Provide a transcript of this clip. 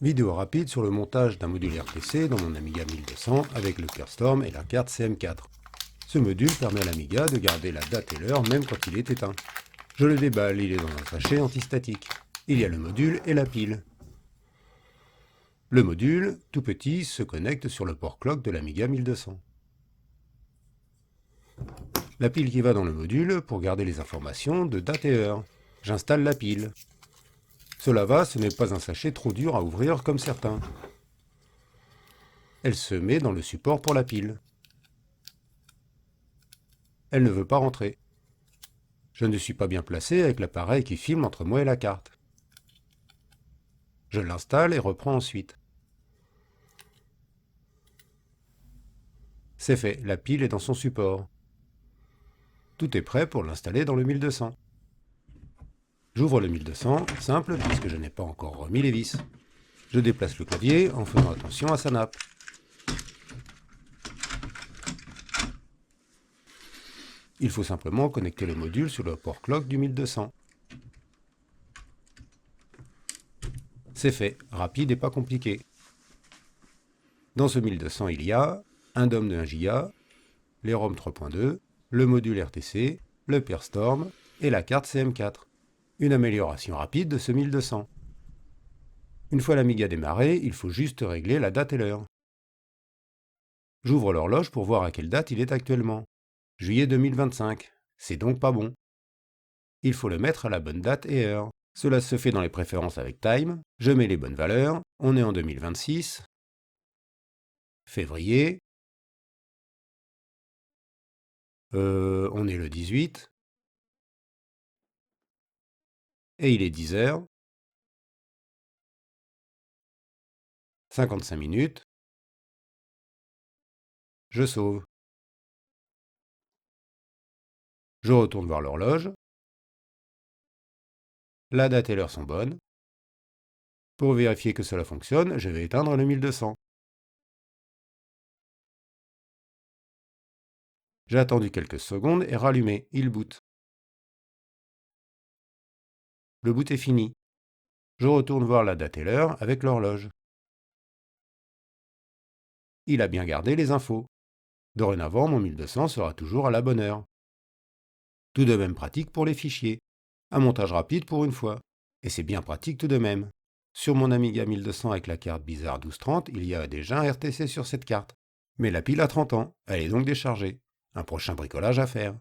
Vidéo rapide sur le montage d'un module RTC dans mon Amiga 1200 avec le ClearStorm et la carte CM4. Ce module permet à l'Amiga de garder la date et l'heure même quand il est éteint. Je le déballe, il est dans un sachet antistatique. Il y a le module et la pile. Le module, tout petit, se connecte sur le port clock de l'Amiga 1200. La pile qui va dans le module pour garder les informations de date et heure. J'installe la pile. Cela va, ce n'est pas un sachet trop dur à ouvrir comme certains. Elle se met dans le support pour la pile. Elle ne veut pas rentrer. Je ne suis pas bien placé avec l'appareil qui filme entre moi et la carte. Je l'installe et reprends ensuite. C'est fait, la pile est dans son support. Tout est prêt pour l'installer dans le 1200. J'ouvre le 1200, simple puisque je n'ai pas encore remis les vis. Je déplace le clavier en faisant attention à sa nappe. Il faut simplement connecter le module sur le port clock du 1200. C'est fait, rapide et pas compliqué. Dans ce 1200, il y a un DOM de 1 Go, les ROM 3.2, le module RTC, le ClearStorm et la carte CM4. Une amélioration rapide de ce 1200. Une fois l'Amiga démarré, il faut juste régler la date et l'heure. J'ouvre l'horloge pour voir à quelle date il est actuellement. Juillet 2025. C'est donc pas bon. Il faut le mettre à la bonne date et heure. Cela se fait dans les préférences avec Time. Je mets les bonnes valeurs. On est en 2026. Février. On est le 18. Et il est 10h. 55 minutes. Je sauve. Je retourne voir l'horloge. La date et l'heure sont bonnes. Pour vérifier que cela fonctionne, je vais éteindre le 1200. J'ai attendu quelques secondes et rallumé, il boot. Le boot est fini. Je retourne voir la date et l'heure avec l'horloge. Il a bien gardé les infos. Dorénavant, mon 1200 sera toujours à la bonne heure. Tout de même pratique pour les fichiers. Un montage rapide pour une fois. Et c'est bien pratique tout de même. Sur mon Amiga 1200 avec la carte Bizarre 1230, il y a déjà un RTC sur cette carte. Mais la pile a 30 ans, elle est donc déchargée. Un prochain bricolage à faire.